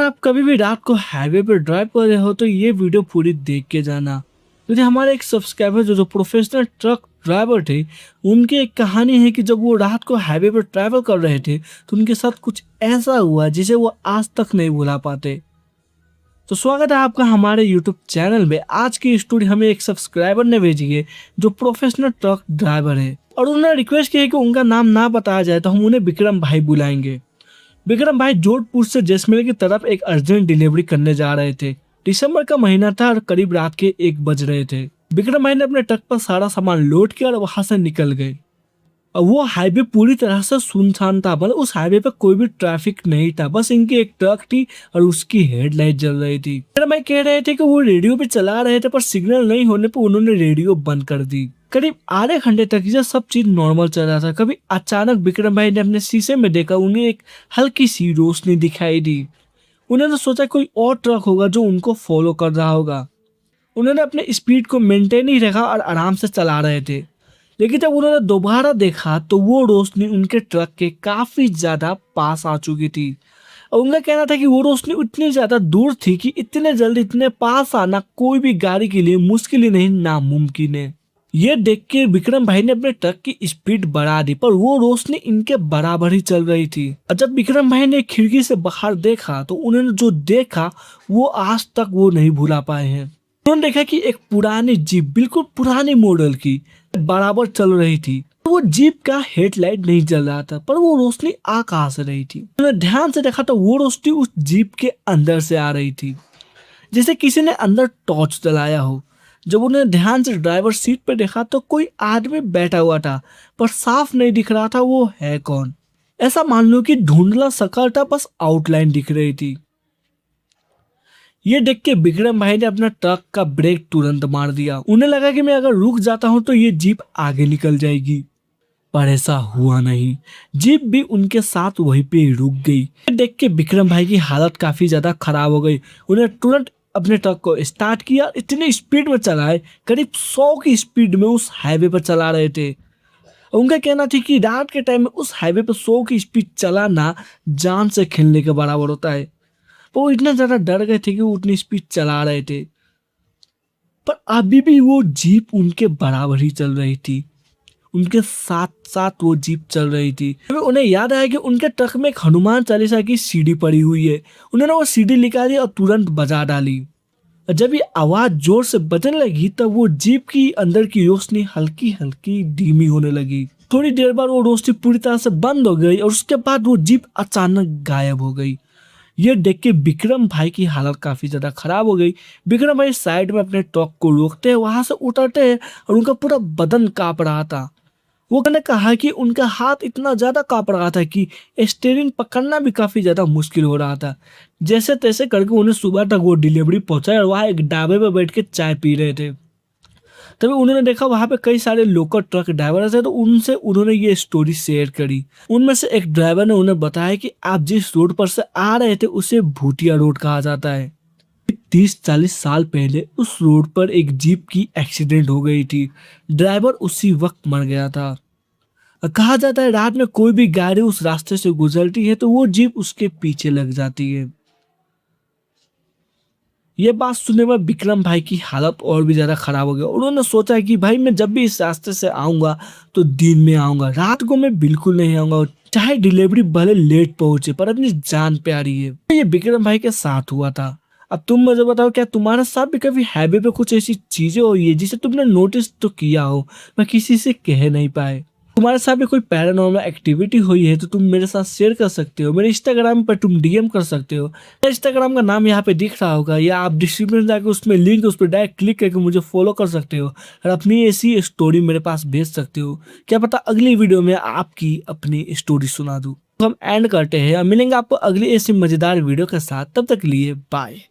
आप कभी भी रात को हाईवे पर ड्राइव कर रहे हो तो ये वीडियो पूरी देख के जाना, क्योंकि हमारे एक सब्सक्राइबर जो प्रोफेशनल ट्रक ड्राइवर थे, उनकी एक कहानी है कि जब वो रात को हाईवे पर ट्रैवल कर रहे थे तो उनके साथ कुछ ऐसा हुआ जिसे वो आज तक नहीं भुला पाते। तो स्वागत है आपका हमारे यूट्यूब चैनल में। आज की स्टोरी हमें एक सब्सक्राइबर ने भेजी है जो प्रोफेशनल ट्रक ड्राइवर है, और उन्होंने रिक्वेस्ट की है कि उनका नाम ना बताया जाए तो हम उन्हें विक्रम भाई बुलाएंगे। विक्रम भाई जोधपुर से जैसलमेर की तरफ एक अर्जेंट डिलीवरी करने जा रहे थे। दिसंबर का महीना था और करीब रात के 1 बज रहे थे। विक्रम भाई ने अपने ट्रक पर सारा सामान लोड किया और वहां से निकल गए। और वो हाईवे पूरी तरह से सुनसान था, मतलब उस हाईवे पे कोई भी ट्रैफिक नहीं था, बस इनकी एक ट्रक थी और उसकी हेडलाइट जल रही थी। विक्रम भाई कह रहे थे कि वो रेडियो पे चला रहे थे, पर सिग्नल नहीं होने पर उन्होंने रेडियो बंद कर दी। करीब आधे घंटे तक यह सब चीज नॉर्मल चल रहा था। कभी अचानक विक्रम भाई ने अपने शीशे में देखा, उन्हें एक हल्की सी रोशनी दिखाई दी। उन्होंने सोचा कोई और ट्रक होगा जो उनको फॉलो कर रहा होगा। उन्होंने अपने स्पीड को मेंटेन ही रखा और आराम से चला रहे थे, लेकिन जब उन्होंने दोबारा देखा तो वो रोशनी उनके ट्रक के काफी ज्यादा पास आ चुकी थी। और उनका कहना था कि वो रोशनी इतनी ज्यादा दूर थी कि इतने जल्दी इतने पास आना कोई भी गाड़ी के लिए मुश्किल ही नहीं, नामुमकिन है। ये देख के विक्रम भाई ने अपने ट्रक की स्पीड बढ़ा दी, पर वो रोशनी इनके बराबर ही चल रही थी। और जब विक्रम भाई ने खिड़की से बाहर देखा तो उन्होंने जो देखा वो आज तक वो नहीं भुला पाए हैं। उन्होंने देखा कि एक पुरानी जीप, बिल्कुल पुरानी मॉडल की, बराबर चल रही थी। वो जीप का हेडलाइट नहीं जल रहा था, पर वो रोशनी आ कहां से रही थी। उन्होंने ध्यान से देखा तो वो रोशनी उस जीप के अंदर से आ रही थी, जैसे किसी ने अंदर टॉर्च जलाया हो। जब उन्होंने ध्यान से ड्राइवर सीट पर देखा तो कोई आदमी बैठा हुआ था, पर साफ नहीं दिख रहा था वो है कौन। ऐसा मान लो कि धुंधला शक्ल था, बस आउटलाइन दिख रही थी। ये देख के विक्रम भाई ने अपना ट्रक का ब्रेक तुरंत मार दिया। उन्हें लगा कि मैं अगर रुक जाता हूं तो ये जीप आगे निकल जाएगी, पर ऐसा हुआ नहीं। जीप भी उनके साथ वहीं पे रुक गई। ये देख के विक्रम भाई की हालत काफी ज्यादा खराब हो गई। उन्हें तुरंत अपने ट्रक को स्टार्ट किया, इतनी स्पीड में चलाए, करीब 100 की स्पीड में उस हाईवे पर चला रहे थे। उनका कहना था कि रात के टाइम में उस हाईवे पर 100 की स्पीड चलाना जान से खेलने के बराबर होता है। पर वो इतना ज्यादा डर गए थे कि वो उतनी स्पीड चला रहे थे, पर अभी भी वो जीप उनके बराबर ही चल रही थी। उनके साथ साथ वो जीप चल रही थी। उन्हें याद आया कि उनके ट्रक में एक हनुमान चालीसा की सीडी पड़ी हुई है। उन्होंने वो सीडी निकाली और तुरंत बजा डाली। जब ये आवाज जोर से बजने लगी तब वो जीप की अंदर की रोशनी हल्की हल्की धीमी होने लगी। थोड़ी देर बाद वो रोशनी पूरी तरह से बंद हो गई और उसके बाद वो जीप अचानक गायब हो गई। ये देख के विक्रम भाई की हालत काफी ज्यादा खराब हो गई। विक्रम भाई साइड में अपने ट्रक को रोकते हैं, वहां से उतरते हैं और उनका पूरा बदन कांप रहा था। वो ने कहा कि उनका हाथ इतना ज्यादा कांप रहा था कि स्टीयरिंग पकड़ना भी काफी ज्यादा मुश्किल हो रहा था। जैसे तैसे करके उन्हें सुबह तक वो डिलीवरी पहुंचाई और वहां एक ढाबे पे बैठ के चाय पी रहे थे। तभी उन्होंने देखा वहां पे कई सारे लोकल ट्रक ड्राइवर थे, तो उनसे उन्होंने ये स्टोरी शेयर करी। उनमें से एक ड्राइवर ने उन्हें बताया कि आप जिस रोड पर से आ रहे थे उसे भूटिया रोड कहा जाता है। 30-40 साल पहले उस रोड पर एक जीप की एक्सीडेंट हो गई थी। ड्राइवर उसी वक्त मर गया था। कहा जाता है रात में कोई भी गाड़ी उस रास्ते से गुजरती है तो वो जीप उसके पीछे लग जाती है। ये बात सुनने में विक्रम भाई की हालत और भी ज्यादा खराब हो गई। उन्होंने सोचा कि भाई मैं जब भी इस रास्ते से आऊंगा तो दिन में आऊंगा, रात को मैं बिल्कुल नहीं आऊंगा, चाहे डिलीवरी भले लेट पहुंचे, पर अपनी जान प्यारी है। ये विक्रम भाई के साथ हुआ था। अब तुम मुझे बताओ, क्या तुम्हारे साथ भी कभी हाईवे पे कुछ ऐसी चीजें हुई है जिसे तुमने नोटिस तो किया हो, मैं किसी से कह नहीं पाए? तुम्हारे साथ भी कोई पैरानॉर्मल एक्टिविटी हुई है तो तुम मेरे साथ शेयर कर सकते हो। मेरे इंस्टाग्राम पर तुम डीएम कर सकते हो। मेरा इंस्टाग्राम का नाम यहाँ पे दिख रहा होगा, या आप डिस्क्रिप्शन में जाकर उसमें लिंक, उस पर डायरेक्ट क्लिक करके मुझे फॉलो कर सकते हो और अपनी ऐसी स्टोरी मेरे पास भेज सकते हो। क्या पता अगली वीडियो में आपकी अपनी स्टोरी सुना दूँ। तो हम एंड करते हैं, मिलेंगे आपको अगली ऐसी मजेदार वीडियो के साथ। तब तक के लिए बाय।